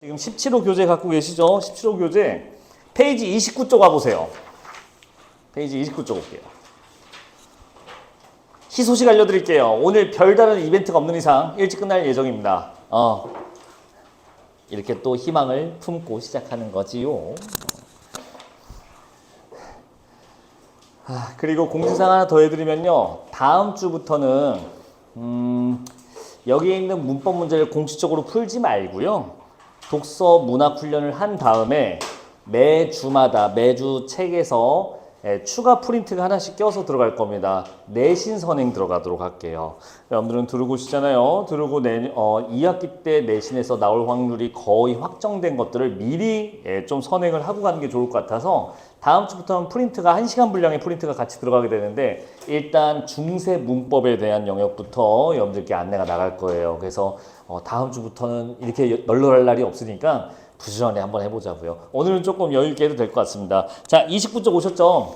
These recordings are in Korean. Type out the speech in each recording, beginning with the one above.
지금 17호 교재 갖고 계시죠? 17호 교재 페이지 29쪽 가보세요. 페이지 29쪽 볼게요. 희소식 알려드릴게요. 오늘 별다른 이벤트가 없는 이상 일찍 끝날 예정입니다. 이렇게 또 희망을 품고 시작하는 거지요. 그리고 공지사항 하나 더 해드리면요. 다음 주부터는 여기에 있는 문법 문제를 공식적으로 풀지 말고요. 독서 문학 훈련을 한 다음에 매주 책에서 추가 프린트가 하나씩 껴서 들어갈 겁니다. 내신 선행 들어가도록 할게요. 여러분들은 들어오시잖아요. 들어오고 2학기 때 내신에서 나올 확률이 거의 확정된 것들을 미리 좀 선행을 하고 가는 게 좋을 것 같아서 다음 주부터는 프린트가 1시간 분량의 프린트가 같이 들어가게 되는데 일단 중세 문법에 대한 영역부터 여러분들께 안내가 나갈 거예요. 그래서 다음 주부터는 이렇게 널널할 날이 없으니까 부지런히 한번 해보자고요. 오늘은 조금 여유 있게 해도 될 것 같습니다. 자, 29쪽 오셨죠?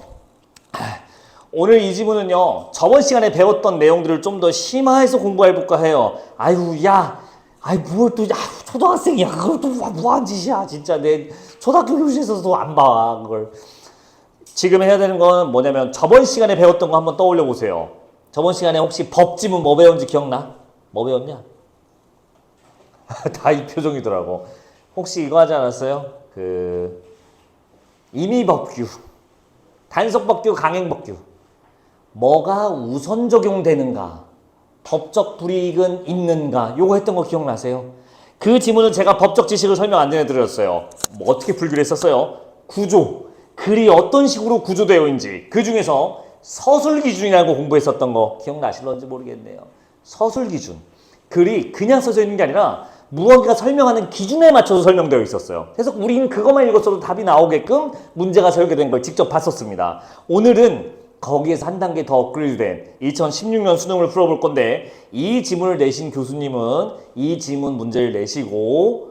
오늘 이 지문은요, 저번 시간에 배웠던 내용들을 좀 더 심화해서 공부해볼까 해요. 뭘 또, 초등학생이야. 그걸 또 뭐한 짓이야. 진짜 내 초등학교 교실에서도 안 봐, 그걸. 지금 해야 되는 건 뭐냐면 저번 시간에 배웠던 거 한번 떠올려 보세요. 저번 시간에 혹시 법지문 뭐 배웠는지 기억나? 뭐 배웠냐? 다 이 표정이더라고. 혹시 이거 하지 않았어요? 임의법규, 단속법규, 강행법규. 뭐가 우선 적용되는가? 법적 불이익은 있는가? 요거 했던 거 기억나세요? 그 지문은 제가 법적 지식을 설명 안 해드렸어요. 뭐 어떻게 풀기로 했었어요? 구조. 글이 어떤 식으로 구조되어 있는지. 그 중에서 서술 기준이라고 공부했었던 거 기억나실런지 모르겠네요. 서술 기준. 글이 그냥 써져 있는 게 아니라 무언가 설명하는 기준에 맞춰서 설명되어 있었어요. 그래서 우리는 그것만 읽었어도 답이 나오게끔 문제가 설계된 걸 직접 봤었습니다. 오늘은 거기에서 한 단계 더 업그레이드된 2016년 수능을 풀어볼 건데 이 지문을 내신 교수님은 이 지문 문제를 내시고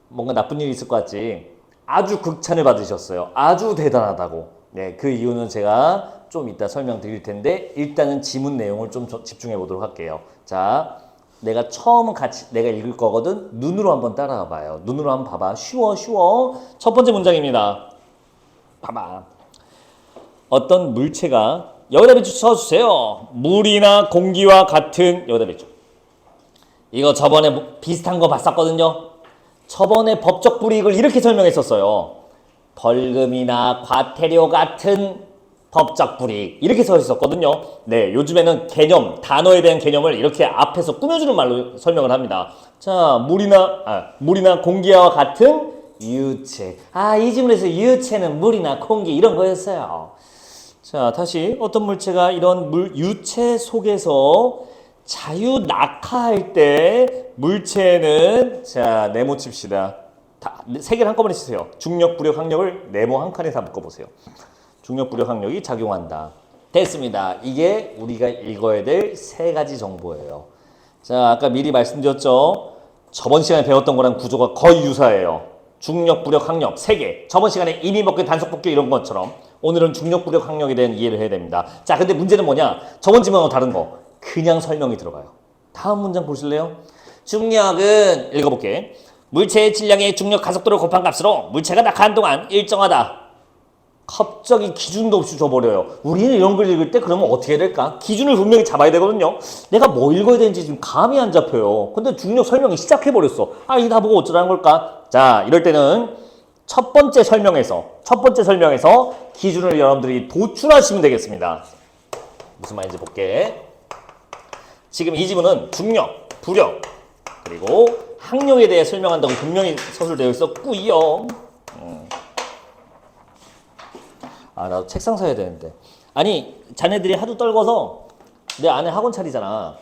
뭔가 나쁜 일이 있을 것 같지 아주 극찬을 받으셨어요. 아주 대단하다고. 네, 그 이유는 제가 좀 이따 설명드릴 텐데 일단은 지문 내용을 좀 집중해 보도록 할게요. 자, 내가 읽을 거거든. 눈으로 한번 따라와 봐요. 눈으로 한번 봐봐. 쉬워. 첫 번째 문장입니다. 봐봐. 어떤 물체가 여기다 비추 써주세요. 물이나 공기와 같은 여기다 비추. 이거 저번에 비슷한 거 봤었거든요. 저번에 법적 불이익을 이렇게 설명했었어요. 벌금이나 과태료 같은 법적 불이익 이렇게 써 있었거든요. 네, 요즘에는 단어에 대한 개념을 이렇게 앞에서 꾸며주는 말로 설명을 합니다. 자, 물이나 공기와 같은 유체. 이 지문에서 유체는 물이나 공기 이런 거였어요. 자, 다시 어떤 물체가 이런 유체 속에서 자유 낙하할 때 물체는 자, 네모 칩시다. 세 개를 한꺼번에 치세요. 중력, 부력, 항력을 네모 한 칸에 다 묶어보세요. 중력, 부력, 항력이 작용한다. 됐습니다. 이게 우리가 읽어야 될 세 가지 정보예요. 자, 아까 미리 말씀드렸죠. 저번 시간에 배웠던 거랑 구조가 거의 유사해요. 중력, 부력, 항력 세 개. 저번 시간에 임의법규, 단속법규 이런 것처럼 오늘은 중력, 부력, 항력에 대한 이해를 해야 됩니다. 자, 근데 문제는 뭐냐? 저번 지문하고 다른 거. 그냥 설명이 들어가요. 다음 문장 보실래요? 중력은 읽어볼게. 물체의 질량의 중력 가속도를 곱한 값으로 물체가 낙하한 동안 일정하다. 갑자기 기준도 없이 줘버려요. 우리는 이런 걸 읽을 때 그러면 어떻게 해야 될까? 기준을 분명히 잡아야 되거든요. 내가 뭐 읽어야 되는지 지금 감이 안 잡혀요. 근데 중력 설명이 시작해버렸어. 이거 다 보고 어쩌라는 걸까? 자, 이럴 때는 첫 번째 설명에서 기준을 여러분들이 도출하시면 되겠습니다. 무슨 말인지 볼게. 지금 이 지문은 중력, 부력, 그리고 항력에 대해 설명한다고 분명히 서술되어 있었고요. 나도 책상 사야 되는데. 아니, 자네들이 하도 떨궈서 내 안에 학원 차리잖아.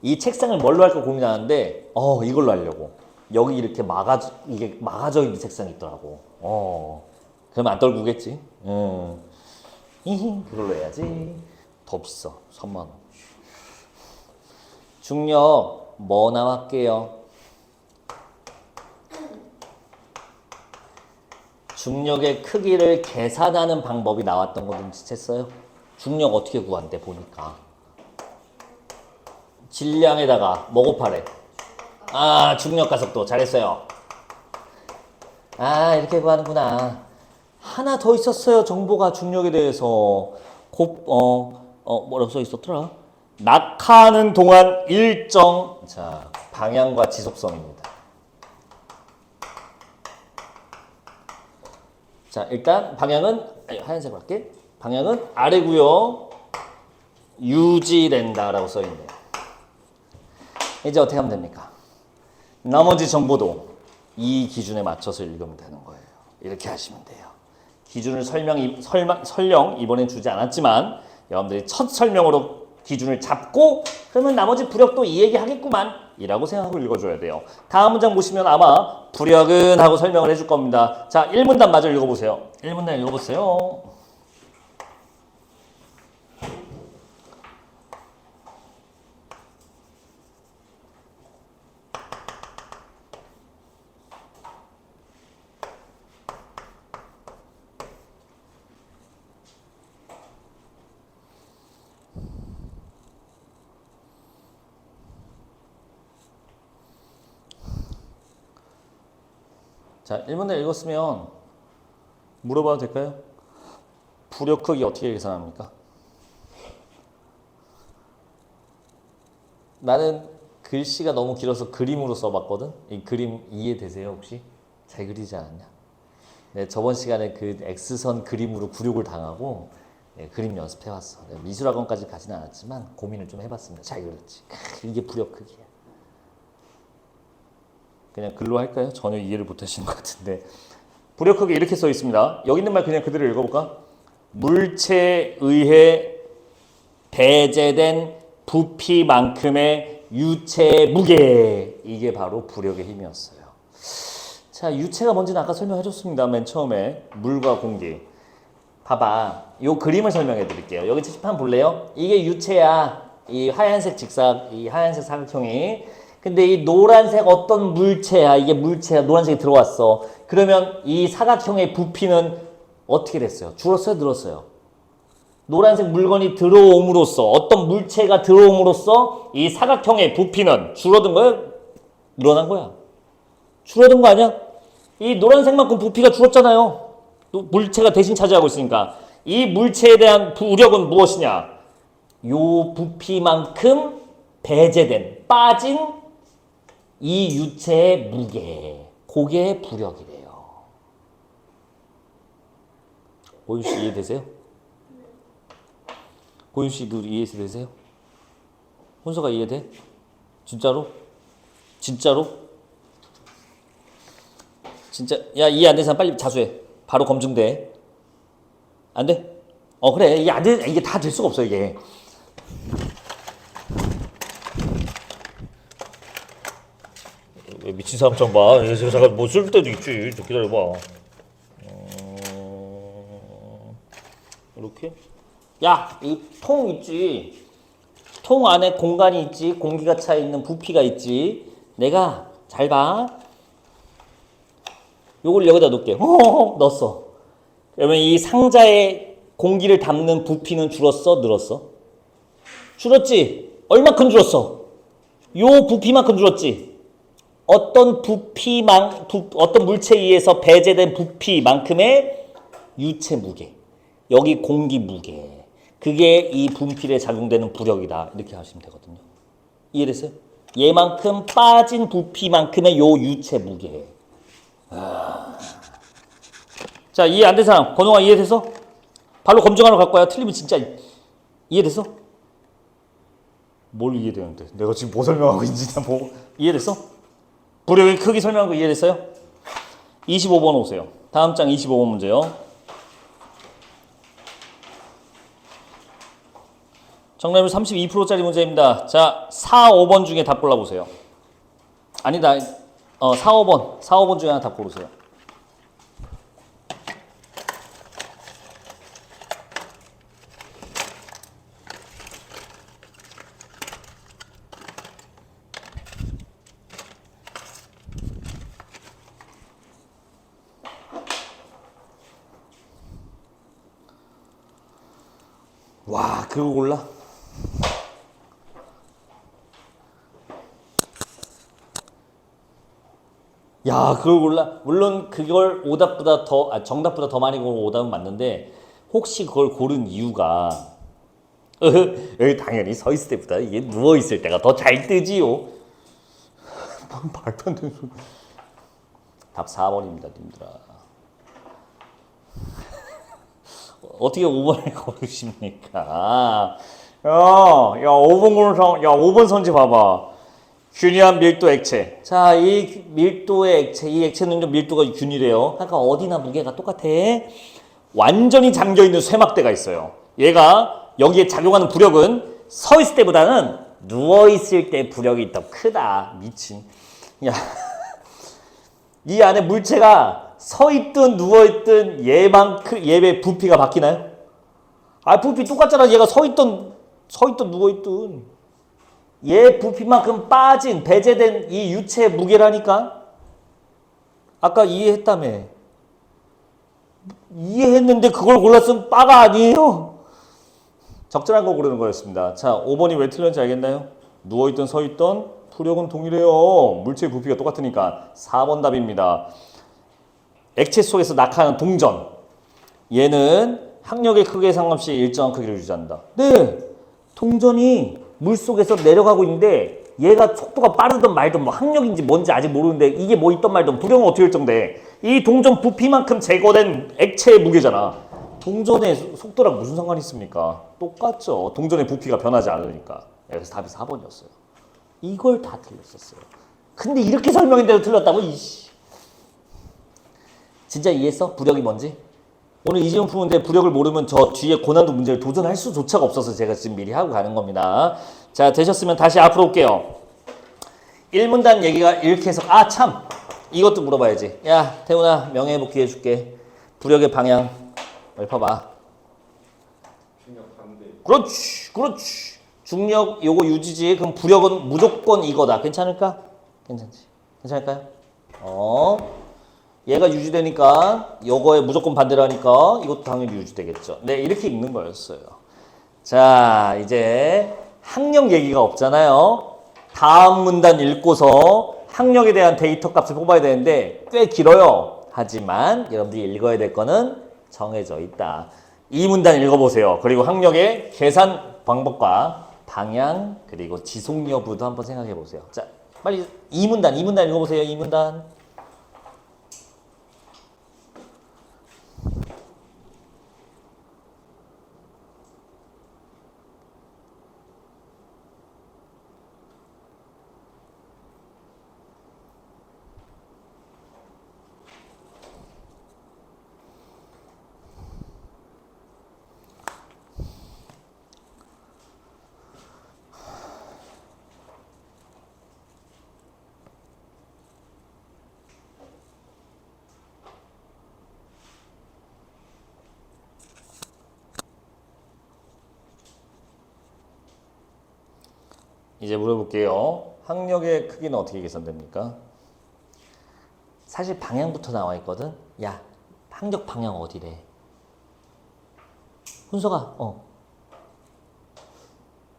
이 책상을 뭘로 할까 고민하는데 이걸로 하려고. 여기 이렇게 이게 막아져 있는 책상이 있더라고. 그러면 안 떨구겠지. 그걸로 해야지. 더 비싸. 3만 원. 중력 뭐 나왔게요? 중력의 크기를 계산하는 방법이 나왔던 거 눈치챘어요? 중력 어떻게 구한대 보니까. 질량에다가 뭐 곱하래? 중력 가속도 잘했어요. 아, 이렇게 구하는구나. 하나 더 있었어요. 정보가 중력에 대해서. 뭐라고 써 있었더라? 낙하하는 동안 일정, 자, 방향과 지속성입니다. 자, 일단 방향은, 하얀색으로 할게. 방향은 아래고요. 유지된다라고 써 있네요. 이제 어떻게 하면 됩니까? 나머지 정보도 이 기준에 맞춰서 읽으면 되는 거예요. 이렇게 하시면 돼요. 기준을 설령 이번엔 주지 않았지만 여러분들이 첫 설명으로 기준을 잡고 그러면 나머지 부력도 이 얘기 하겠구만 이라고 생각하고 읽어줘야 돼요. 다음 문장 보시면 아마 부력은 하고 설명을 해줄 겁니다. 자, 1문단 마저 읽어보세요. 1문단 읽어보세요. 자, 1문단 읽었으면 물어봐도 될까요? 부력 크기 어떻게 계산합니까? 나는 글씨가 너무 길어서 그림으로 써봤거든? 이 그림 이해되세요 혹시? 잘 그리지 않았냐? 네, 저번 시간에 그 X선 그림으로 굴욕을 당하고 네, 그림 연습해왔어. 네, 미술학원까지 가지는 않았지만 고민을 좀 해봤습니다. 잘 그렸지. 이게 부력 크기야. 그냥 글로 할까요? 전혀 이해를 못하시는 것 같은데 부력 크기 이렇게 써 있습니다. 여기 있는 말 그냥 그대로 읽어볼까? 물체에 의해 배제된 부피만큼의 유체의 무게, 이게 바로 부력의 힘이었어요. 자, 유체가 뭔지는 아까 설명해줬습니다. 맨 처음에 물과 공기. 봐봐, 요 그림을 설명해 드릴게요. 여기 칠판 볼래요? 이게 유체야. 이 하얀색 직사, 이 하얀색 사각형이. 근데 이 노란색 어떤 물체야. 이게 물체야. 노란색이 들어왔어. 그러면 이 사각형의 부피는 어떻게 됐어요? 줄었어요? 늘었어요? 노란색 물건이 들어옴으로써, 어떤 물체가 들어옴으로써 이 사각형의 부피는 줄어든 거야? 늘어난 거야? 줄어든 거 아니야? 이 노란색만큼 부피가 줄었잖아요. 물체가 대신 차지하고 있으니까. 이 물체에 대한 부력은 무엇이냐? 요 부피만큼 배제된, 빠진 이 유체의 무게. 그게 부력이래요. 고윤 씨 이해되세요? 고윤 씨도 이해되세요? 혼서가 이해돼? 진짜로? 진짜로? 진짜? 야, 이해 안 되는 사람 빨리 자수해. 바로 검증돼. 안 돼? 그래. 이게 안 돼. 이게 다 될 수가 없어, 이게. 왜 미친 사람처럼 봐. 그래서 잠깐 뭐 쓸 때도 있지. 좀 기다려봐. 이렇게. 야, 이 통 있지. 통 안에 공간이 있지. 공기가 차 있는 부피가 있지. 내가 잘 봐. 요걸 여기다 놓을게. 넣었어. 그러면 이 상자에 공기를 담는 부피는 줄었어? 늘었어? 줄었지? 얼마큼 줄었어? 요 부피만큼 줄었지? 어떤 어떤 물체에 의해서 배제된 부피만큼의 유체 무게. 여기 공기 무게. 그게 이 분필에 작용되는 부력이다. 이렇게 하시면 되거든요. 이해됐어요? 얘만큼 빠진 부피만큼의 요 유체 무게. 자, 이해 안 된 사람, 권홍아 이해됐어? 발로 검증하러 갈 거야. 틀리면 진짜 이해됐어? 뭘 이해되는데? 내가 지금 뭐 설명하고 있는지 뭐 이해됐어? 부력의 크기 설명한 거 이해됐어요? 25번 오세요. 다음 장 25번 문제요. 정답률 32%짜리 문제입니다. 자, 4, 5번 중에 답 골라보세요. 아니다. 4, 5번 중에 하나 답 고르세요. 와, 그거 골라? 야, 야, 그걸 몰라. 물론 그걸 오답보다 더, 정답보다 더 많이 고른 오답은 맞는데, 혹시 그걸 고른 이유가, 당연히 서 있을 때보다 이게 누워 있을 때가 더 잘 뜨지요. 뭔 말도 안 되는 소리. 답 4번입니다, 님들아. 어떻게 5번을 고르십니까? 야, 5번 고른 야, 5번 선지 봐봐. 균일한 밀도 액체. 자, 이 밀도의 액체, 이 액체는 좀 밀도가 균일해요. 그러니까 어디나 무게가 똑같아. 완전히 잠겨있는 쇠막대가 있어요. 얘가 여기에 작용하는 부력은 서 있을 때보다는 누워 있을 때 부력이 더 크다. 미친. 야, 이 안에 물체가 서 있든 누워 있든 얘의 부피가 바뀌나요? 아, 부피 똑같잖아. 얘가 서 있든 누워 있든. 얘 부피만큼 빠진 배제된 이 유체의 무게라니까. 아까 이해했다며. 이해했는데 그걸 골랐으면 빠가 아니에요. 적절한 거 고르는 거였습니다. 자, 5번이 왜 틀렸는지 알겠나요? 누워있든 서있든 부력은 동일해요. 물체의 부피가 똑같으니까. 4번 답입니다. 액체 속에서 낙하하는 동전. 얘는 항력의 크기에 상관없이 일정한 크기를 유지한다. 네, 동전이 물속에서 내려가고 있는데 얘가 속도가 빠르든 말든 뭐 항력인지 뭔지 아직 모르는데 이게 뭐 있던 말든 부력은 어떻게 결정돼? 이 동전 부피만큼 제거된 액체의 무게잖아. 동전의 속도랑 무슨 상관이 있습니까? 똑같죠. 동전의 부피가 변하지 않으니까. 그래서 답이 4번이었어요. 이걸 다 틀렸었어요. 근데 이렇게 설명했는데도 틀렸다고? 이씨. 진짜 이해했어? 부력이 뭔지? 오늘 이 질문 푸는데 부력을 모르면 저 뒤에 고난도 문제를 도전할 수조차가 없어서 제가 지금 미리 하고 가는 겁니다. 자, 되셨으면 다시 앞으로 올게요. 1문단 얘기가 이렇게 해서 참! 이것도 물어봐야지. 야, 태훈아, 명예회복 기회 줄게. 부력의 방향 읊어봐. 중력 반대. 그렇지. 중력 요거 유지지. 그럼 부력은 무조건 이거다. 괜찮을까? 괜찮을까요? 얘가 유지되니까 요거에 무조건 반대로 하니까 이것도 당연히 유지되겠죠. 네, 이렇게 읽는 거였어요. 자, 이제 항력 얘기가 없잖아요. 다음 문단 읽고서 항력에 대한 데이터 값을 뽑아야 되는데 꽤 길어요. 하지만 여러분들이 읽어야 될 거는 정해져 있다. 이 문단 읽어보세요. 그리고 항력의 계산 방법과 방향 그리고 지속 여부도 한번 생각해 보세요. 자, 빨리 이 문단 읽어보세요. 이 문단. 이제 물어볼게요. 항력의 크기는 어떻게 계산됩니까? 사실 방향부터 나와 있거든. 야, 항력 방향 어디래? 훈서가,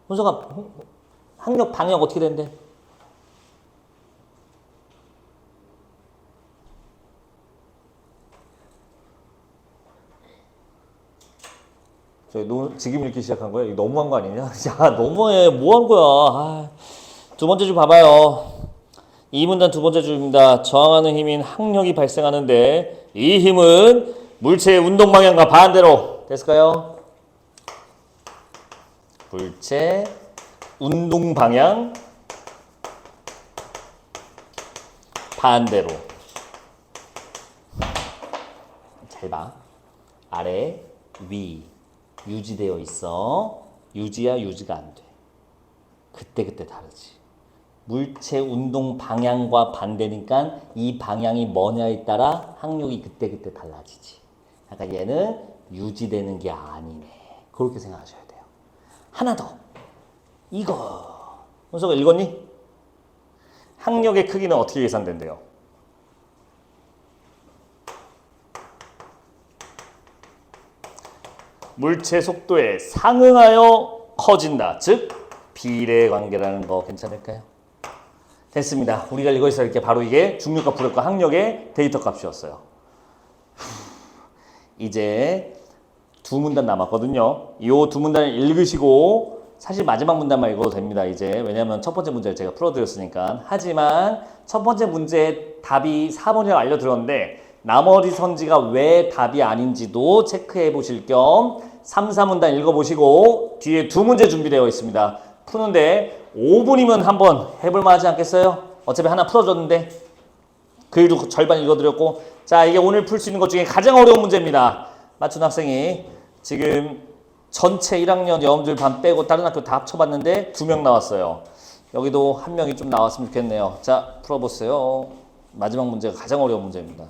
훈서가 항력 방향 어떻게 된대? 지금 읽기 시작한 거야? 이거 너무한 거 아니냐? 야, 너무해. 뭐 한 거야? 두 번째 줄 봐봐요. 이 문단 두 번째 줄입니다. 저항하는 힘인 항력이 발생하는데 이 힘은 물체의 운동 방향과 반대로 됐을까요? 물체 운동 방향 반대로. 잘 봐. 아래 위 유지되어 있어. 유지야 유지가 안 돼. 그때 다르지. 물체 운동 방향과 반대니까 이 방향이 뭐냐에 따라 항력이 그때 달라지지. 그러니까 얘는 유지되는 게 아니네. 그렇게 생각하셔야 돼요. 하나 더. 이거. 문서가 읽었니? 항력의 크기는 어떻게 계산된대요? 물체 속도에 상응하여 커진다. 즉 비례 관계라는 거 괜찮을까요? 됐습니다. 우리가 읽어있을 게 바로 이게 중력과 부력과 항력의 데이터 값이었어요. 이제 두 문단 남았거든요. 이 두 문단을 읽으시고 사실 마지막 문단만 읽어도 됩니다. 이제 왜냐하면 첫 번째 문제를 제가 풀어드렸으니까. 하지만 첫 번째 문제 답이 4번이라고 알려드렸는데 나머지 선지가 왜 답이 아닌지도 체크해 보실 겸 3, 4문단 읽어보시고 뒤에 두 문제 준비되어 있습니다. 푸는데 5분이면 한번 해볼만 하지 않겠어요? 어차피 하나 풀어줬는데 글도 절반 읽어드렸고 자 이게 오늘 풀 수 있는 것 중에 가장 어려운 문제입니다. 맞춘 학생이 지금 전체 1학년 여러분들 반 빼고 다른 학교 다 합쳐봤는데 2명 나왔어요. 여기도 한 명이 좀 나왔으면 좋겠네요. 자 풀어보세요. 마지막 문제가 가장 어려운 문제입니다.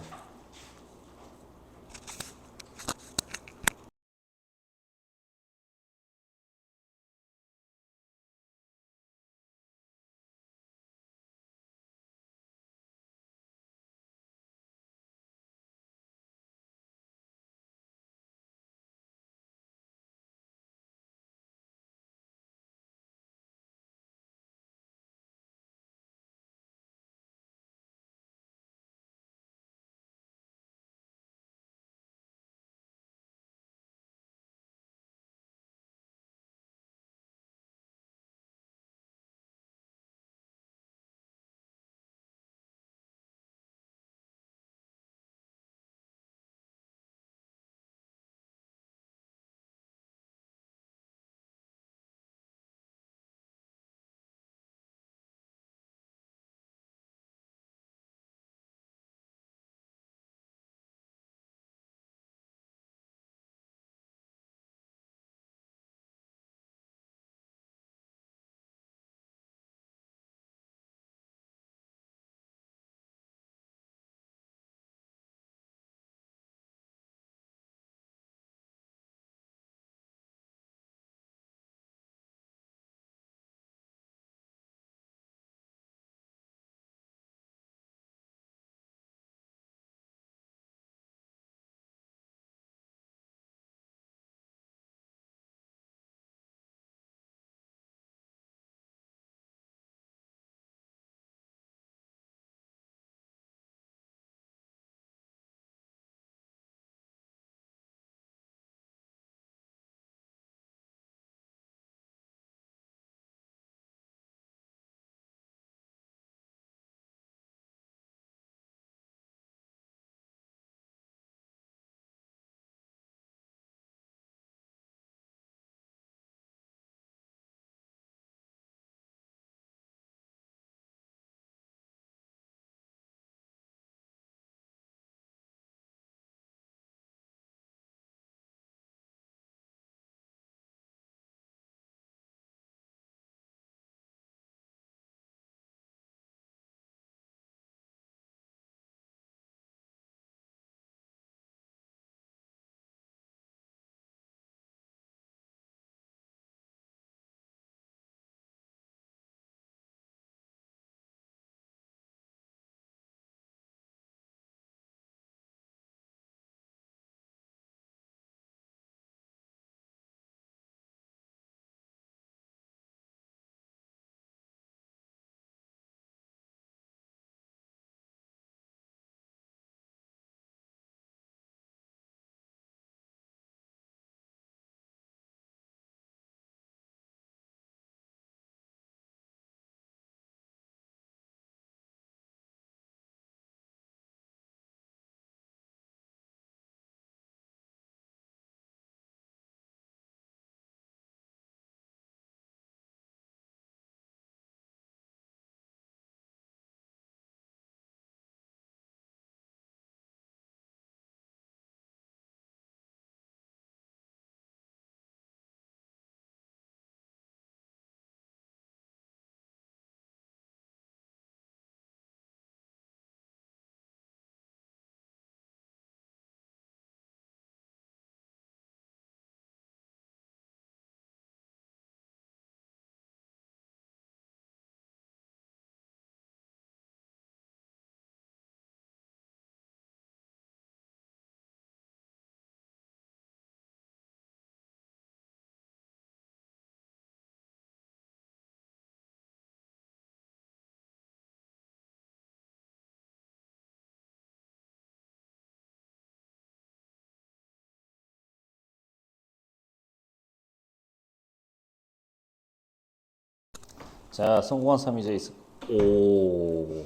자, 성공한 삼이제 있어. 오.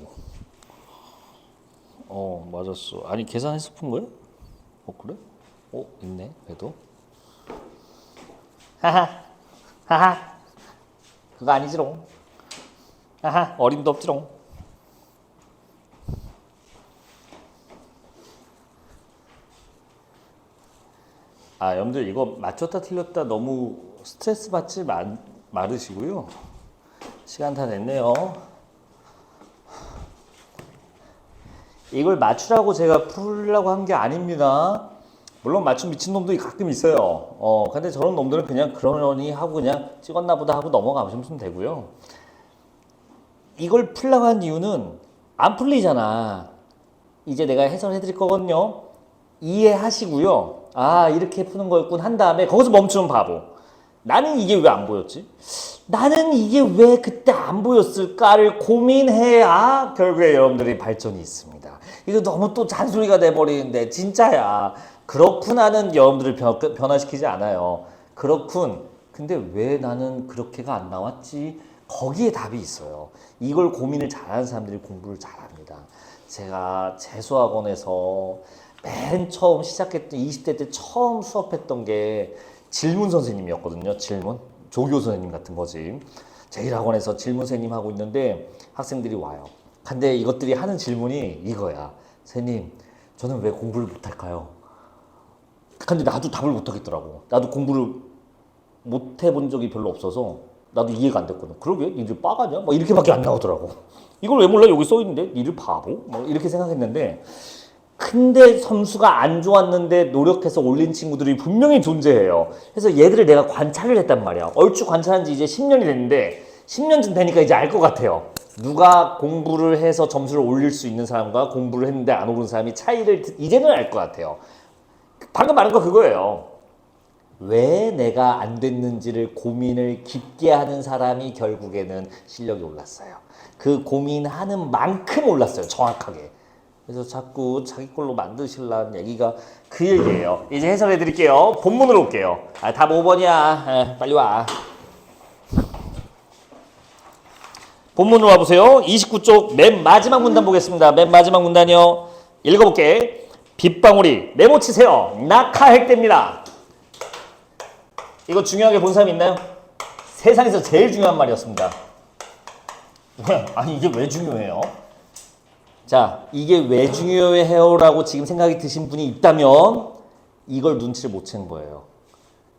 맞았어. 아니, 계산해서 푼 거야? 그래? 있네, 그래도. 하하. 하하. 그거 아니지롱. 하하. 어림도 없지롱. 여러분들 이거 맞췄다 틀렸다 너무 스트레스 받지 말으시고요. 시간 다 됐네요. 이걸 맞추라고 제가 풀려고 한 게 아닙니다. 물론 맞춤 미친놈도 가끔 있어요. 근데 저런 놈들은 그냥 그러려니 하고 그냥 찍었나 보다 하고 넘어가시면 되고요. 이걸 풀려고 한 이유는 안 풀리잖아. 이제 내가 해설해 드릴 거거든요. 이해하시고요. 이렇게 푸는 거였군 한 다음에 거기서 멈추면 바보. 나는 이게 왜 안 보였지? 나는 이게 왜 그때 안 보였을까를 고민해야 결국에 여러분들이 발전이 있습니다. 이거 너무 또 잔소리가 돼버리는데 진짜야. 그렇군 하는 여러분들을 변화시키지 않아요. 그렇군. 근데 왜 나는 그렇게가 안 나왔지? 거기에 답이 있어요. 이걸 고민을 잘하는 사람들이 공부를 잘합니다. 제가 재수학원에서 맨 처음 시작했던 20대 때 처음 수업했던 게 질문 선생님이었거든요. 질문. 조교 선생님 같은 거지. 제일 학원에서 질문 선생님 하고 있는데 학생들이 와요. 근데 이것들이 하는 질문이 이거야. 선생님, 저는 왜 공부를 못할까요? 근데 나도 답을 못하겠더라고. 나도 공부를 못 해본 적이 별로 없어서 나도 이해가 안 됐거든. 그러게? 니들 빠가냐? 막 이렇게밖에 안 나오더라고. 이걸 왜 몰라? 여기 써있는데? 니들 바보? 막 이렇게 생각했는데 근데 점수가 안 좋았는데 노력해서 올린 친구들이 분명히 존재해요. 그래서 얘들을 내가 관찰을 했단 말이야. 얼추 관찰한 지 이제 10년이 됐는데 10년쯤 되니까 이제 알 것 같아요. 누가 공부를 해서 점수를 올릴 수 있는 사람과 공부를 했는데 안 오른 사람이 차이를 이제는 알 것 같아요. 방금 말한 거 그거예요. 왜 내가 안 됐는지를 고민을 깊게 하는 사람이 결국에는 실력이 올랐어요. 그 고민하는 만큼 올랐어요. 정확하게. 그래서 자꾸 자기 걸로 만드시려는 얘기가 그 얘기예요. 이제 해설해 드릴게요. 본문으로 올게요. 답 5번이야. 빨리 와. 본문으로 와보세요. 29쪽 맨 마지막 문단 보겠습니다. 맨 마지막 문단이요. 읽어볼게. 빗방울이 네모치세요. 낙하할 때입니다. 이거 중요하게 본 사람 있나요? 세상에서 제일 중요한 말이었습니다. 아니 이게 왜 중요해요? 자, 이게 왜 중요해요라고 지금 생각이 드신 분이 있다면 이걸 눈치를 못 챈 거예요.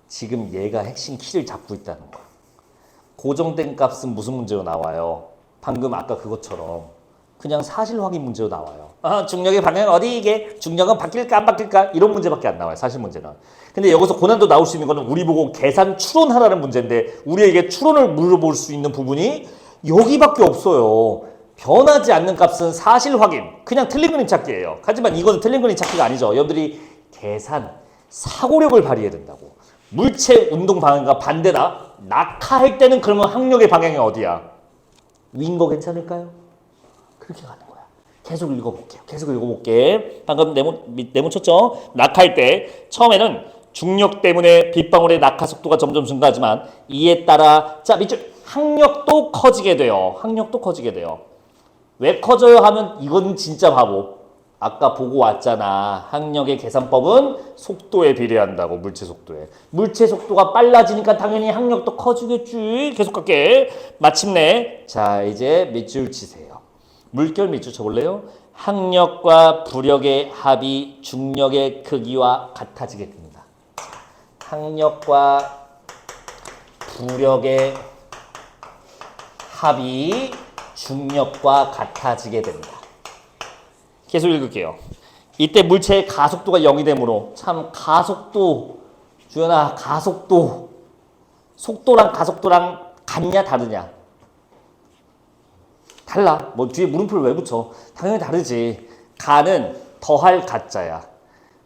지금 얘가 핵심 키를 잡고 있다는 거. 고정된 값은 무슨 문제로 나와요? 방금 아까 그것처럼 그냥 사실 확인 문제로 나와요. 중력의 방향은 어디 이게? 중력은 바뀔까 안 바뀔까? 이런 문제밖에 안 나와요. 사실 문제는. 근데 여기서 고난도 나올 수 있는 거는 우리 보고 계산 추론하라는 문제인데 우리에게 추론을 물어볼 수 있는 부분이 여기밖에 없어요. 변하지 않는 값은 사실 확인. 그냥 틀린 그림 찾기예요. 하지만 이거는 틀린 그림 찾기가 아니죠. 여러분들이 계산, 사고력을 발휘해야 된다고. 물체 운동 방향과 반대다. 낙하할 때는 그러면 항력의 방향이 어디야? 위인 거 괜찮을까요? 그렇게 가는 거야. 계속 읽어볼게요. 계속 읽어볼게. 방금 네모 쳤죠? 낙하할 때 처음에는 중력 때문에 빗방울의 낙하 속도가 점점 증가하지만 이에 따라 자 밑줄 항력도 커지게 돼요. 항력도 커지게 돼요. 왜 커져요 하면 이건 진짜 바보. 아까 보고 왔잖아. 항력의 계산법은 속도에 비례한다고. 물체 속도에. 물체 속도가 빨라지니까 당연히 항력도 커지겠지. 계속 갈게. 마침내 자 이제 밑줄 치세요. 물결 밑줄 쳐볼래요? 항력과 부력의 합이 중력의 크기와 같아지게 됩니다. 항력과 부력의 합이 중력과 같아지게 됩니다. 계속 읽을게요. 이때 물체의 가속도가 0이 되므로 참 가속도 주연아 가속도 속도랑 가속도랑 같냐 다르냐? 달라. 뭐 뒤에 물음표를 왜 붙여? 당연히 다르지. 가는 더할 가짜야.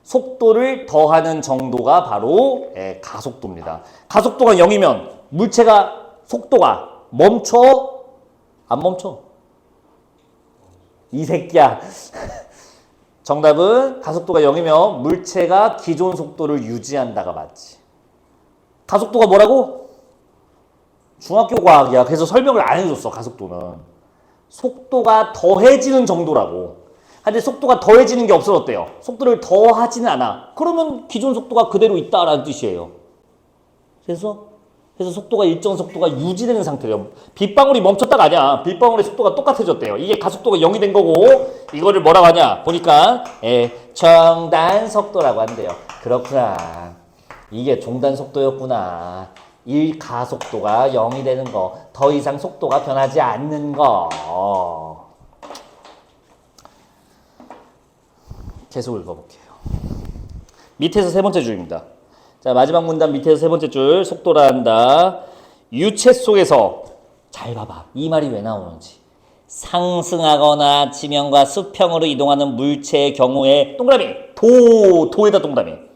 속도를 더하는 정도가 바로 가속도입니다. 가속도가 0이면 물체가 속도가 멈춰? 안 멈춰? 이 새끼야. 정답은 가속도가 0이면 물체가 기존 속도를 유지한다가 맞지. 가속도가 뭐라고? 중학교 과학이야. 그래서 설명을 안 해줬어, 가속도는. 속도가 더해지는 정도라고. 근데 속도가 더해지는 게 없어졌대요. 속도를 더하지는 않아. 그러면 기존 속도가 그대로 있다라는 뜻이에요. 그래서 속도가 일정 속도가 유지되는 상태래요. 빗방울이 멈췄다가 아니야. 빗방울의 속도가 똑같아졌대요. 이게 가속도가 0이 된 거고 이거를 뭐라고 하냐 보니까 정단 속도라고 한대요. 그렇구나. 이게 종단 속도였구나. 이 가속도가 0이 되는 거. 더 이상 속도가 변하지 않는 거. 계속 읽어볼게요. 밑에서 세 번째 줄입니다. 자, 마지막 문단 밑에서 세 번째 줄 속도라 한다. 유체 속에서 잘 봐봐. 이 말이 왜 나오는지. 상승하거나 지면과 수평으로 이동하는 물체의 경우에 동그라미 도에다 동그라미.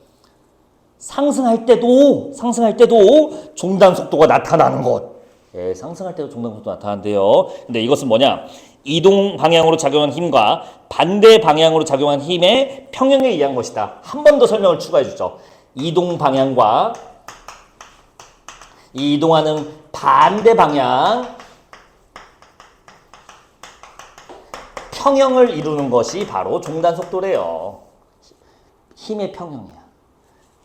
상승할 때도 종단 속도가 나타나는 것. 예, 상승할 때도 종단 속도가 나타난대요. 근데 이것은 뭐냐? 이동 방향으로 작용한 힘과 반대 방향으로 작용한 힘의 평형에 의한 것이다. 한 번 더 설명을 추가해 주죠. 이동 방향과 이동하는 반대 방향 평형을 이루는 것이 바로 종단 속도래요. 힘의 평형이야.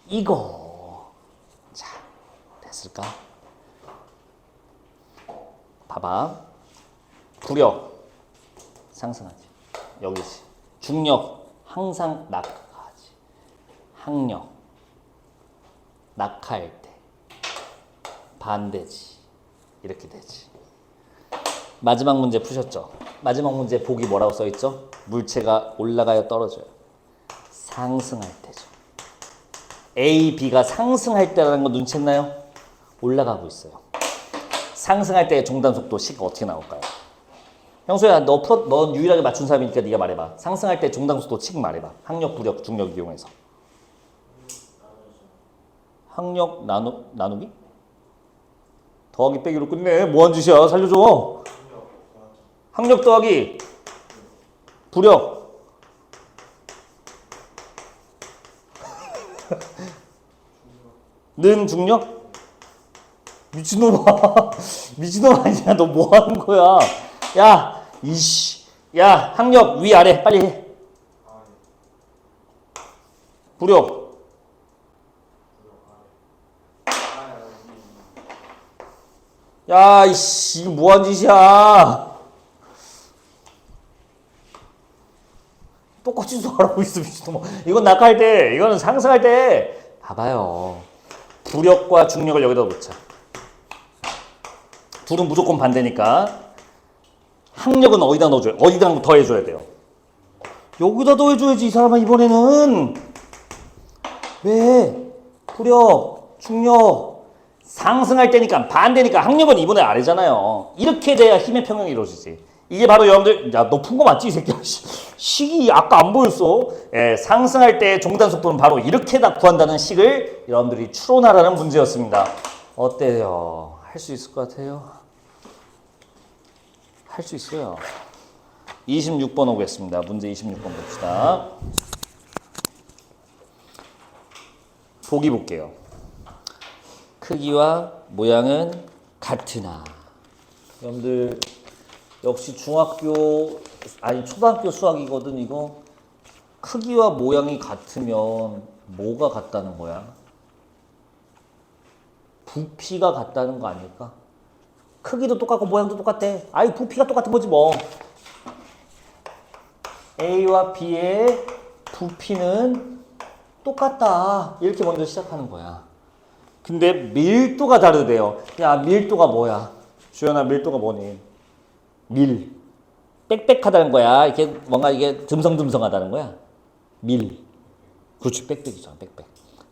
이거. 자, 됐을까? 봐봐. 부력 상승하지. 여기지. 중력 항상 낙하하지. 항력 낙하할 때 반대지. 이렇게 되지. 마지막 문제 푸셨죠? 마지막 문제 보기 뭐라고 써있죠? 물체가 올라가요 떨어져요? 상승할 때죠. A, B가 상승할 때라는 거 눈치챘나요? 올라가고 있어요. 상승할 때의 종단 속도 C가 어떻게 나올까요? 형수야, 넌 유일하게 맞춘 사람이니까 네가 말해봐. 상승할 때 종단 속도 칙 말해봐. 항력, 부력, 중력 이용해서. 항력 나누기? 더하기 빼기로 끝내. 뭐한 짓이야? 살려줘. 항력 더하기 부력. 는 중력? 미친놈아. 미친놈 아니야. 너 뭐 하는 거야? 야, 이씨. 야, 항력 위아래 빨리 해. 부력. 야, 이씨. 이거 뭐 하는 짓이야? 똑같이 수하라고 있어, 미친놈아. 이건 낙하할 때, 이거는 상승할 때. 봐봐요. 부력과 중력을 여기다 놓자. 둘은 무조건 반대니까. 항력은 어디다 넣어줘요? 어디다 더해줘야 돼요? 여기다 더해줘야지, 이 사람아, 이번에는. 왜? 부력, 중력. 상승할 때니까, 반대니까, 항력은 이번에 아래잖아요. 이렇게 돼야 힘의 평형이 이루어지지. 이게 바로 여러분들, 야, 너 푼 거 맞지, 이 새끼야? 식이 아까 안 보였어. 예, 상승할 때 종단 속도는 바로 이렇게 다 구한다는 식을 여러분들이 추론하라는 문제였습니다. 어때요? 할 수 있을 것 같아요? 할 수 있어요. 26번 오겠습니다. 문제 26번 봅시다. 보기 볼게요. 크기와 모양은 같으나. 여러분들 역시 중학교 아니 초등학교 수학이거든 이거. 크기와 모양이 같으면 뭐가 같다는 거야? 부피가 같다는 거 아닐까? 크기도 똑같고 모양도 똑같대. 아이 부피가 똑같은 거지 뭐. A와 B의 부피는 똑같다. 이렇게 먼저 시작하는 거야. 근데 밀도가 다르대요. 야, 밀도가 뭐야? 주연아, 밀도가 뭐니? 빽빽하다는 거야. 이렇게 뭔가 이게 듬성듬성하다는 거야. 그렇지, 빽빽이잖아, 빽빽.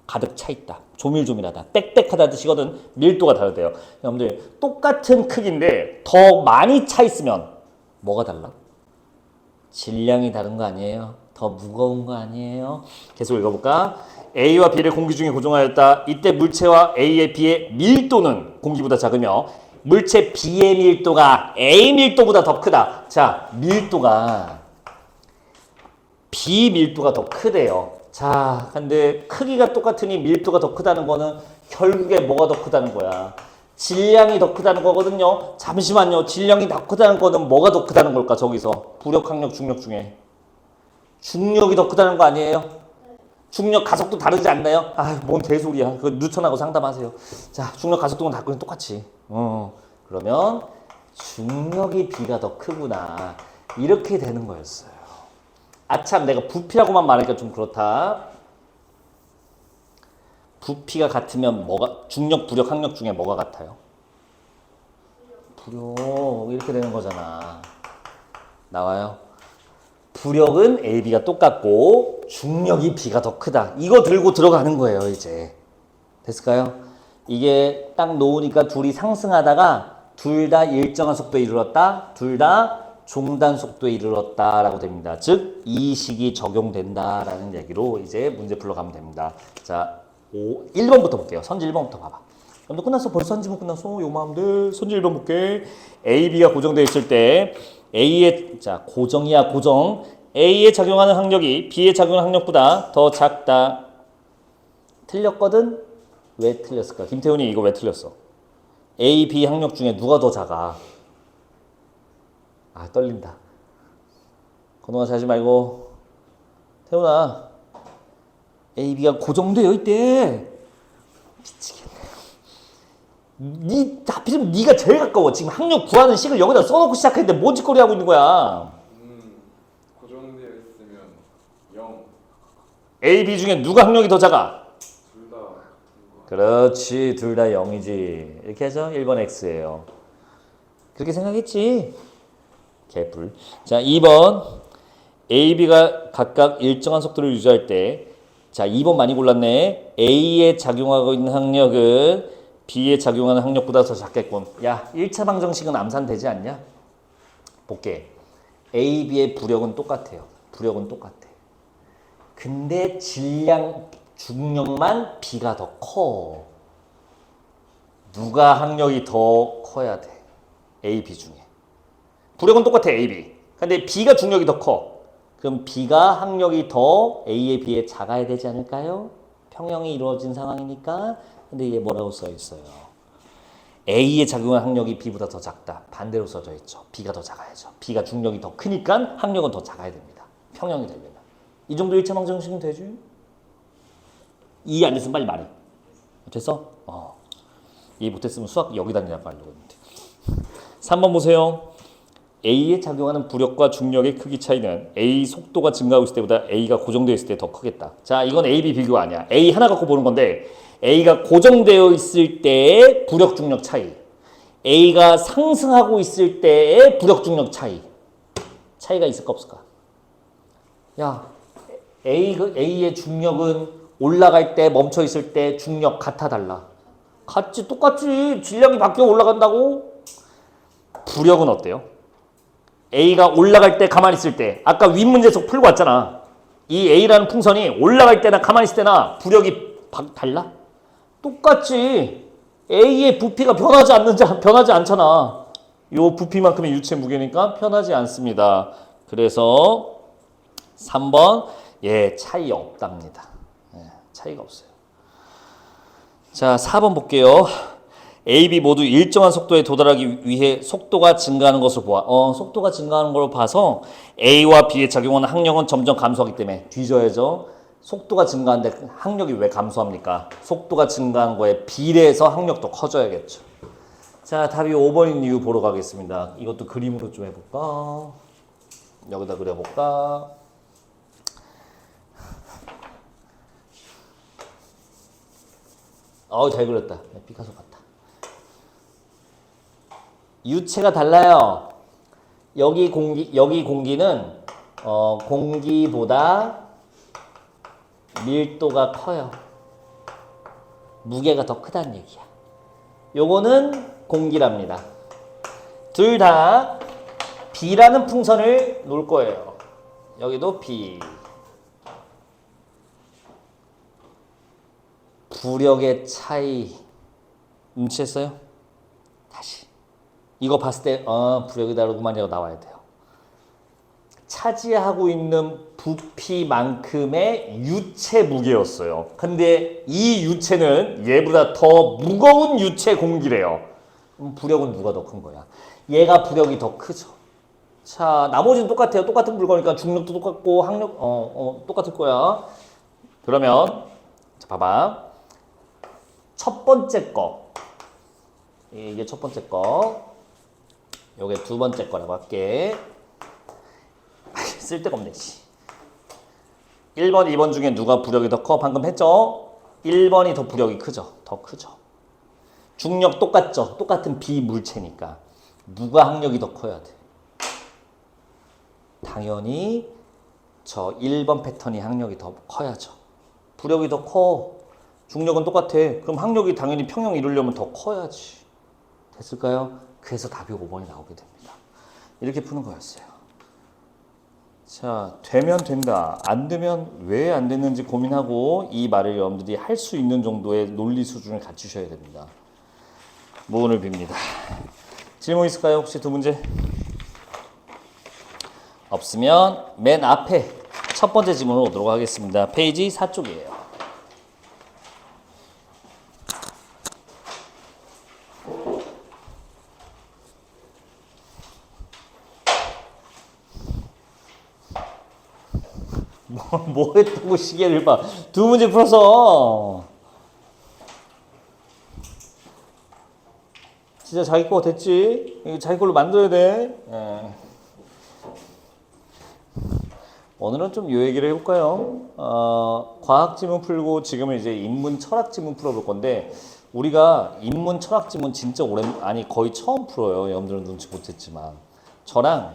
가득 차 있다. 조밀조밀하다. 빽빽하다는 뜻이거든. 밀도가 다르대요. 여러분들 똑같은 크기인데 더 많이 차 있으면 뭐가 달라? 질량이 다른 거 아니에요? 더 무거운 거 아니에요? 계속 읽어볼까? A와 B를 공기 중에 고정하였다. 이때 물체와 A의 B의 밀도는 공기보다 작으며 물체 B의 밀도가 A 밀도보다 더 크다. 자, 밀도가 B 밀도가 더 크대요. 자, 근데 크기가 똑같으니 밀도가 더 크다는 거는 결국에 뭐가 더 크다는 거야? 질량이 더 크다는 거거든요. 잠시만요. 질량이 더 크다는 거는 뭐가 더 크다는 걸까? 저기서 부력, 항력, 중력 중에 중력이 더 크다는 거 아니에요? 중력 가속도 다르지 않나요? 아, 뭔 개소리야. 그거 뉴턴하고 상담하세요. 자, 중력 가속도는 다 똑같이. 그러면 중력이 B가 더 크구나. 이렇게 되는 거였어요. 아참, 내가 부피라고만 말하니까 좀 그렇다. 부피가 같으면 뭐가 중력, 부력, 항력 중에 뭐가 같아요? 부력 이렇게 되는 거잖아. 나와요? 부력은 AB가 똑같고 중력이 B가 더 크다. 이거 들고 들어가는 거예요, 이제. 됐을까요? 이게 딱 놓으니까 둘이 상승하다가 둘 다 일정한 속도에 이르렀다. 둘 다 종단 속도에 이르렀다라고 됩니다. 즉, 이 식이 적용된다라는 얘기로 이제 문제 풀러가면 됩니다. 자, 1번부터 볼게요. 선지 1번부터 봐봐. 그럼 너 끝났어. 벌써 선지문 끝났어. 요 마음들. 선지 1번 볼게. A, B가 고정되어 있을 때 A의, 자, 고정이야, 고정. A에 작용하는 항력이 B에 작용하는 항력보다 더 작다. 틀렸거든? 왜 틀렸을까? 김태훈이 이거 왜 틀렸어? A, B 항력 중에 누가 더 작아? 아, 떨린다. 건우가 자지 말고. 태훈아, A, B가 고정되어 있대. 미치겠네. 하필이면 네가 제일 가까워. 지금 학력 구하는 식을 여기다 써놓고 시작했는데 뭔 짓거리 하고 있는 거야. 고정되어 있으면 0. A, B 중에 누가 학력이 더 작아? 둘 다. 그렇지. 둘 다 0이지. 이렇게 해서 1번 X예요. 그렇게 생각했지? 개뿔. 자, 2번. A, B가 각각 일정한 속도를 유지할 때 자, 2번 많이 골랐네. A에 작용하고 있는 항력은 B에 작용하는 항력보다 더 작겠군. 야, 1차 방정식은 암산되지 않냐? 볼게. A, B의 부력은 똑같아요. 부력은 똑같아. 근데 질량, 중력만 B가 더 커. 누가 항력이 더 커야 돼? A, B 중에. 부력은 똑같아, A, B. 근데 B가 중력이 더 커. 그럼 B가 항력이 더 A에 비해 작아야 되지 않을까요? 평형이 이루어진 상황이니까. 근데 이게 뭐라고 써 있어요? A에 작용한 항력이 B보다 더 작다. 반대로 써져 있죠. B가 더 작아야죠. B가 중력이 더 크니까 항력은 더 작아야 됩니다. 평형이 되려면. 이 정도 1차 방정식은 되지? 이해 안 됐으면 빨리 말해. 됐어? 이해 못했으면 수학 여기다 내라고 하려고 했는데. 3번 보세요. A에 작용하는 부력과 중력의 크기 차이는 A 속도가 증가하고 있을 때보다 A가 고정되어 있을 때 더 크겠다. 자, 이건 A, B 비교 아니야. A 하나 갖고 보는 건데 A가 고정되어 있을 때의 부력 중력 차이, A가 상승하고 있을 때의 부력 중력 차이가 있을까 없을까? 야, A의 중력은 올라갈 때 멈춰 있을 때 중력 같아 달라? 같지, 똑같지. 질량이 바뀌어 올라간다고? 부력은 어때요? A가 올라갈 때 가만히 있을 때 아까 윗문제에서 풀고 왔잖아. 이 A라는 풍선이 올라갈 때나 가만히 있을 때나 부력이 달라? 똑같지. A의 부피가 변하지 않잖아. 요 부피만큼의 유체 무게니까 변하지 않습니다. 그래서 3번 차이 없답니다. 차이가 없어요. 자, 4번 볼게요. A, B 모두 일정한 속도에 도달하기 위해 속도가 증가하는 것을 보아. 속도가 증가하는 걸 봐서 A와 B에 작용하는 항력은 점점 감소하기 때문에 뒤져야죠. 속도가 증가하는데 항력이 왜 감소합니까? 속도가 증가한 거에 비례해서 항력도 커져야겠죠. 자, 답이 5번인 이유 보러 가겠습니다. 이것도 그림으로 좀 해볼까? 여기다 그려볼까? 잘 그렸다. 피카소 같다. 유체가 달라요. 여기 공기는 공기보다 밀도가 커요. 무게가 더 크다는 얘기야. 요거는 공기랍니다. 둘 다 B라는 풍선을 놓을 거예요. 여기도 B. 부력의 차이 눈치챘어요? 다시. 이거 봤을 때 부력이 다르구만이라고 나와야 돼요. 차지하고 있는 부피만큼의 유체 무게였어요. 근데 이 유체는 얘보다 더 무거운 유체 공기래요. 그럼 부력은 누가 더 큰 거야? 얘가 부력이 더 크죠. 자, 나머지는 똑같아요. 똑같은 물건이니까 중력도 똑같고 항력 똑같을 거야. 그러면 자, 봐봐. 첫 번째 거. 이게 첫 번째 거. 요게 두 번째 거라고 할게. 쓸데가 없네. 1번, 2번 중에 누가 부력이 더 커? 방금 했죠? 1번이 더 부력이 크죠? 더 크죠. 중력 똑같죠? 똑같은 비물체니까. 누가 항력이 더 커야 돼? 당연히 저 1번 패턴이 항력이 더 커야죠. 부력이 더 커. 중력은 똑같아. 그럼 항력이 당연히 평형 이루려면 더 커야지. 됐을까요? 그래서 답이 5번이 나오게 됩니다. 이렇게 푸는 거였어요. 자, 되면 된다. 안 되면 왜 안 됐는지 고민하고 이 말을 여러분들이 할 수 있는 정도의 논리 수준을 갖추셔야 됩니다. 모은을 빕니다. 질문 있을까요? 혹시 두 문제? 없으면 맨 앞에 첫 번째 질문으로 오도록 하겠습니다. 페이지 4쪽이에요. 뭐 했다고 시계를 봐. 두 문제 풀어서. 진짜 자기 거 됐지? 이거 자기 걸로 만들어야 돼. 오늘은 좀 요 얘기를 해볼까요? 과학 지문 풀고 지금은 이제 인문 철학 지문 풀어볼 건데 우리가 인문 철학 지문 진짜 거의 처음 풀어요. 여러분들은 눈치 못했지만 저랑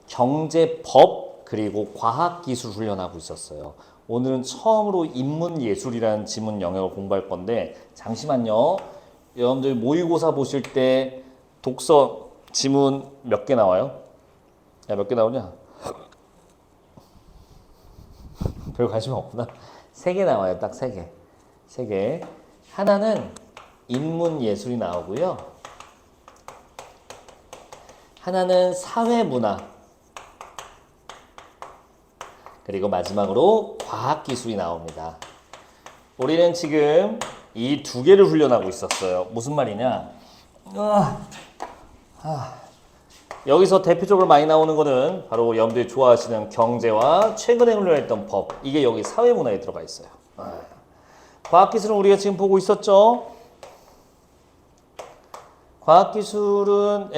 경제 법 그리고 과학 기술 훈련하고 있었어요. 오늘은 처음으로 인문 예술이라는 지문 영역을 공부할 건데 잠시만요. 여러분들 모의고사 보실 때 독서 지문 몇 개 나와요? 야, 몇 개 나오냐? 별 관심 없구나. 3개 나와요. 딱 3개. 3개. 하나는 인문 예술이 나오고요. 하나는 사회 문화. 그리고 마지막으로 과학 기술이 나옵니다. 우리는 지금 이 2개를 훈련하고 있었어요. 무슨 말이냐? 여기서 대표적으로 많이 나오는 거는 바로 여러분들이 좋아하시는 경제와 최근에 훈련했던 법. 이게 여기 사회문화에 들어가 있어요. 과학기술은 우리가 지금 보고 있었죠? 과학기술은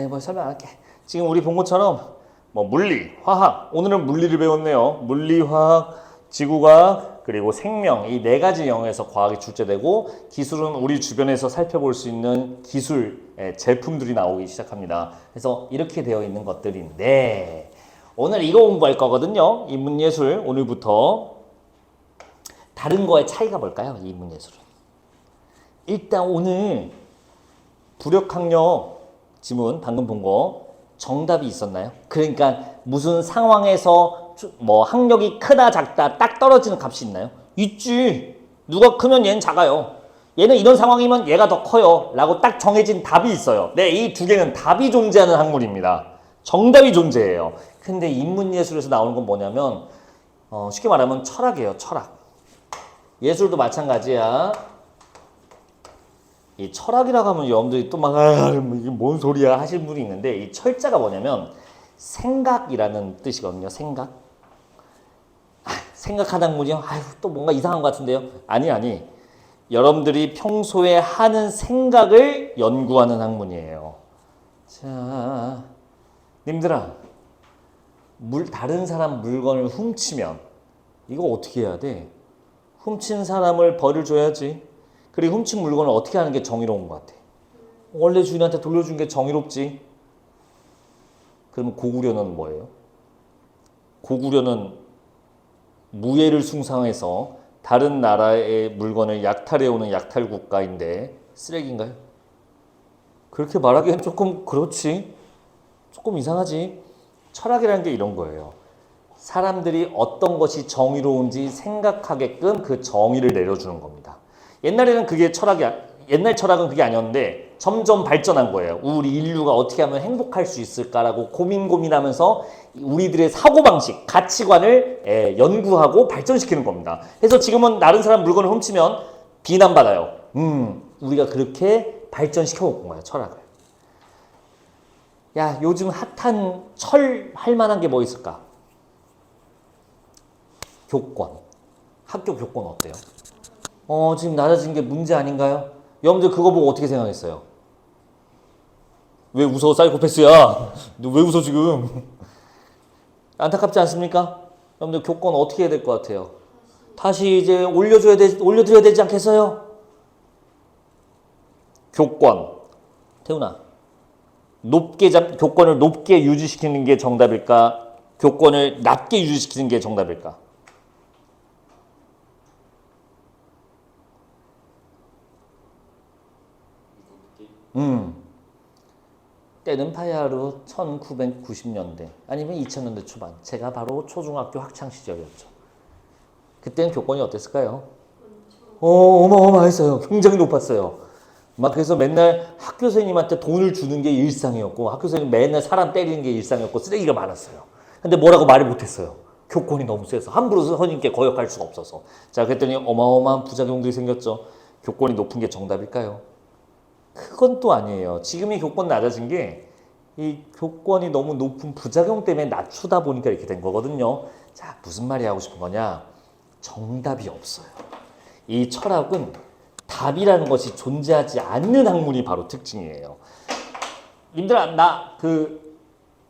뭐 설명 안 할게. 지금 우리 본 것처럼 뭐 물리, 화학. 오늘은 물리를 배웠네요. 물리, 화학, 지구과학, 그리고 생명. 이 4가지 영역에서 과학이 출제되고 기술은 우리 주변에서 살펴볼 수 있는 기술 제품들이 나오기 시작합니다. 그래서 이렇게 되어 있는 것들인데 오늘 이거 공부할 거거든요. 인문예술 오늘부터 다른 거의 차이가 뭘까요? 이 인문예술은 일단 오늘 부력학력 지문 방금 본 거 정답이 있었나요? 그러니까 무슨 상황에서 뭐 학력이 크다 작다 딱 떨어지는 값이 있나요? 있지. 누가 크면 얘는 작아요. 얘는 이런 상황이면 얘가 더 커요. 라고 딱 정해진 답이 있어요. 네, 이 2개는 답이 존재하는 학문입니다. 정답이 존재해요. 근데 인문예술에서 나오는 건 뭐냐면 쉽게 말하면 철학이에요. 철학. 예술도 마찬가지야. 이 철학이라고 하면 여러분들이 또 막 이게 뭔 소리야 하실 분이 있는데 이 철자가 뭐냐면 생각이라는 뜻이거든요. 생각. 생각하는 분이요? 아유, 또 뭔가 이상한 것 같은데요? 아니. 여러분들이 평소에 하는 생각을 연구하는 학문이에요. 자, 님들아, 다른 사람 물건을 훔치면 이거 어떻게 해야 돼? 훔친 사람을 벌을 줘야지. 그리고 훔친 물건을 어떻게 하는 게 정의로운 것 같아? 원래 주인한테 돌려준 게 정의롭지. 그러면 고구려는 뭐예요? 고구려는 무예를 숭상해서 다른 나라의 물건을 약탈해오는 약탈 국가인데 쓰레기인가요? 그렇게 말하기엔 조금 그렇지. 조금 이상하지. 철학이라는 게 이런 거예요. 사람들이 어떤 것이 정의로운지 생각하게끔 그 정의를 내려주는 겁니다. 옛날에는 그게 옛날 철학은 그게 아니었는데 점점 발전한 거예요. 우리 인류가 어떻게 하면 행복할 수 있을까라고 고민하면서 우리들의 사고방식, 가치관을 연구하고 발전시키는 겁니다. 그래서 지금은 다른 사람 물건을 훔치면 비난받아요. 우리가 그렇게 발전시켜 온 거야, 철학을. 야, 요즘 핫한 철 할 만한 게 뭐 있을까? 교권. 학교 교권 어때요? 지금 낮아진 게 문제 아닌가요? 여러분들 그거 보고 어떻게 생각했어요? 왜 웃어, 사이코패스야? 너 왜 웃어, 지금? 안타깝지 않습니까? 여러분들 교권 어떻게 해야 될 것 같아요? 다시 이제 올려드려야 되지 않겠어요? 교권. 태훈아, 교권을 높게 유지시키는 게 정답일까? 교권을 낮게 유지시키는 게 정답일까? 때는 바야흐로 1990년대 아니면 2000년대 초반. 제가 바로 초중학교 학창 시절이었죠. 그때는 교권이 어땠을까요? 어마어마했어요. 굉장히 높았어요. 막 그래서 맨날 학교 선생님한테 돈을 주는 게 일상이었고 학교 선생님 맨날 사람 때리는 게 일상이었고 쓰레기가 많았어요. 근데 뭐라고 말을 못했어요. 교권이 너무 세서 함부로 선생님께 거역할 수가 없어서. 자, 그랬더니 어마어마한 부작용들이 생겼죠. 교권이 높은 게 정답일까요? 그건 또 아니에요. 지금이 교권 낮아진 게 이 교권이 너무 높은 부작용 때문에 낮추다 보니까 이렇게 된 거거든요. 자, 무슨 말이 하고 싶은 거냐? 정답이 없어요. 이 철학은 답이라는 것이 존재하지 않는 학문이 바로 특징이에요. 님들아, 나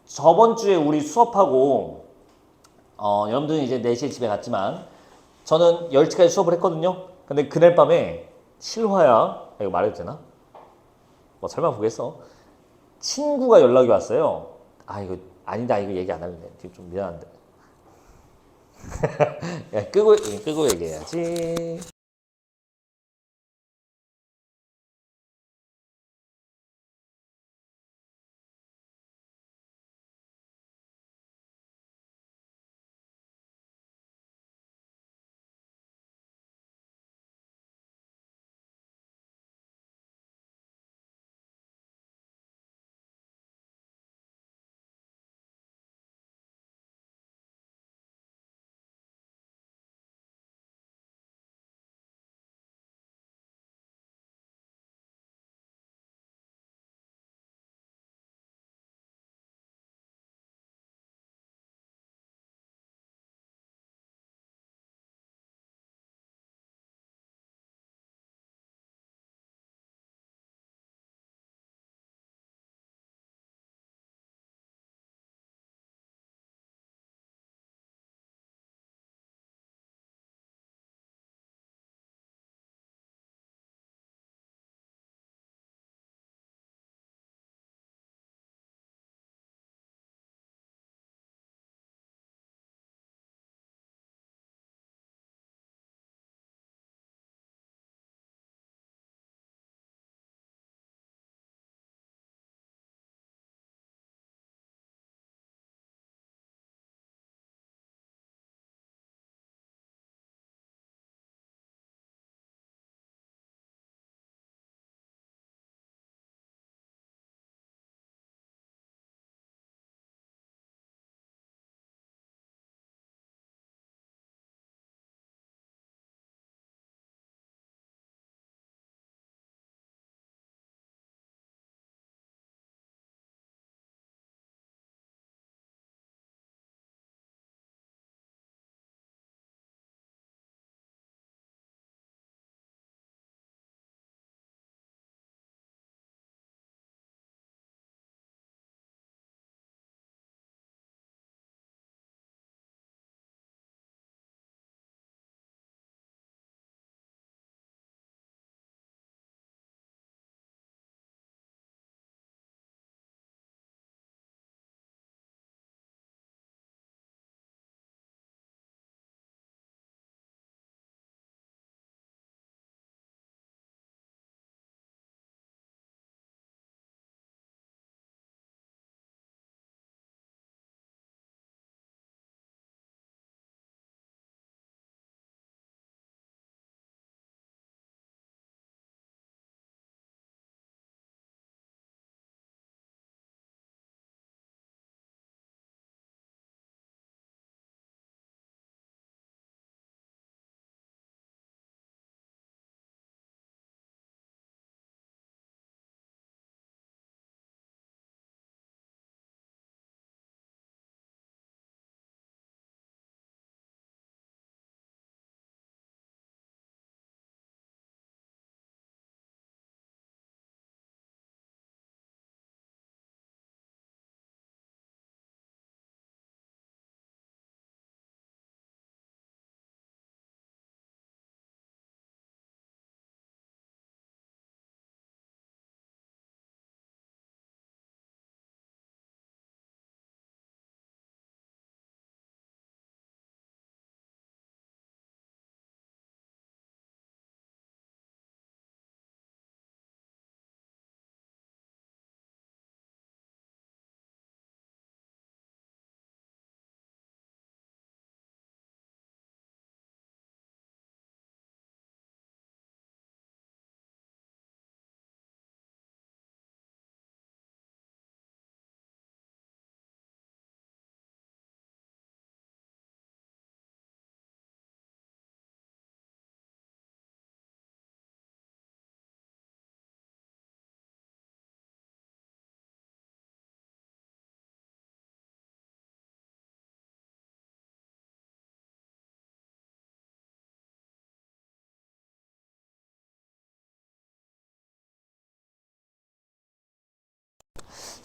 저번 주에 우리 수업하고 여러분들은 이제 4시에 집에 갔지만 저는 10시까지 수업을 했거든요. 근데 그날 밤에 실화야. 이거 말해도 되나? 뭐 설마 보겠어. 친구가 연락이 왔어요. 아, 이거 아니다. 이거 얘기 안 할래. 좀 미안한데. 야, 끄고 얘기해야지.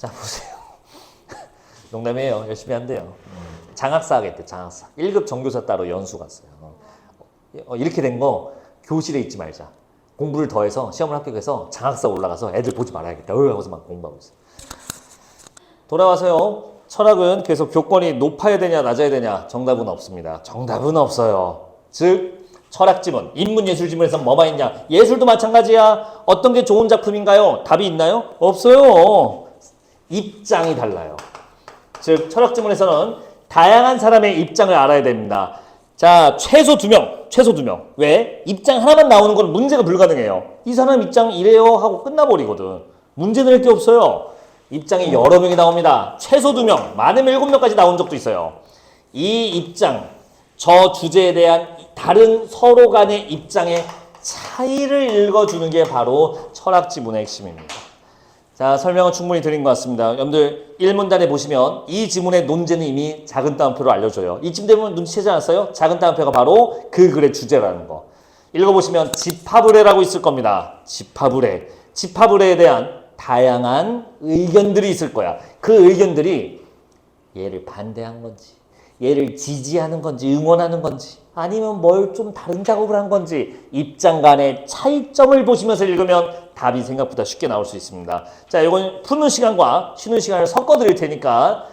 자, 보세요. 농담이에요. 열심히 한대요. 장학사 하겠대, 장학사. 1급 정교사 따로 연수 갔어요. 이렇게 된 거 교실에 있지 말자. 공부를 더해서 시험을 합격해서 장학사 올라가서 애들 보지 말아야겠다. 하고서 막 공부하고 있어요. 돌아와서요. 철학은 계속 교권이 높아야 되냐 낮아야 되냐 정답은 없습니다. 정답은 없어요. 즉 철학 지문, 인문 예술 지문에서 뭐가 있냐? 예술도 마찬가지야. 어떤 게 좋은 작품인가요? 답이 있나요? 없어요. 입장이 달라요. 즉 철학 지문에서는 다양한 사람의 입장을 알아야 됩니다. 자, 최소 2명. 왜? 입장 하나만 나오는 건 문제가 불가능해요. 이 사람 입장 이래요 하고 끝나버리거든. 문제 낼 게 없어요. 입장이 여러 명이 나옵니다. 최소 2명, 많으면 7명까지 나온 적도 있어요. 이 입장, 저 주제에 대한 다른 서로 간의 입장의 차이를 읽어주는 게 바로 철학 지문의 핵심입니다. 자, 설명은 충분히 드린 것 같습니다. 여러분들 1문단에 보시면 이 지문의 논제는 이미 작은 따옴표로 알려줘요. 이쯤 되면 눈치채지 않았어요? 작은 따옴표가 바로 그 글의 주제라는 거. 읽어보시면 집합의례라고 있을 겁니다. 집합의례. 집합의례에 대한 다양한 의견들이 있을 거야. 그 의견들이 얘를 반대한 건지, 얘를 지지하는 건지, 응원하는 건지, 아니면 뭘 좀 다른 작업을 한 건지 입장 간의 차이점을 보시면서 읽으면 답이 생각보다 쉽게 나올 수 있습니다. 자, 이건 푸는 시간과 쉬는 시간을 섞어 드릴 테니까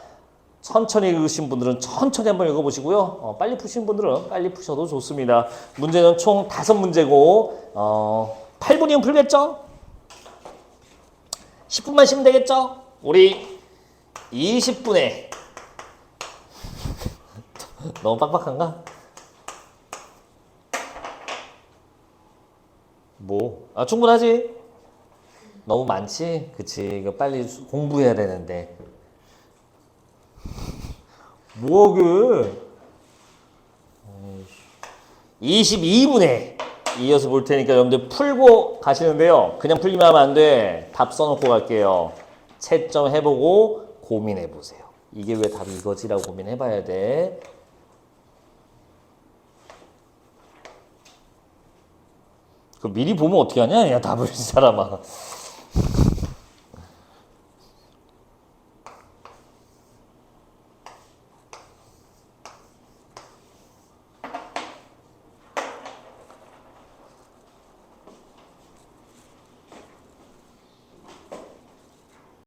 천천히 읽으신 분들은 천천히 한번 읽어보시고요. 빨리 푸신 분들은 빨리 푸셔도 좋습니다. 문제는 총 5문제고 8분이면 풀겠죠? 10분만 쉬면 되겠죠? 우리 20분에 너무 빡빡한가? 뭐? 충분하지? 너무 많지? 그치. 이거 빨리 공부해야 되는데. 뭐하게? 22분에 이어서 볼 테니까 여러분들 풀고 가시는데요. 그냥 풀기만 하면 안 돼. 답 써놓고 갈게요. 채점 해보고 고민해보세요. 이게 왜 답이 이거지라고 고민해봐야 돼. 그 미리 보면 어떻게 하냐? 야, 답을 이 사람아.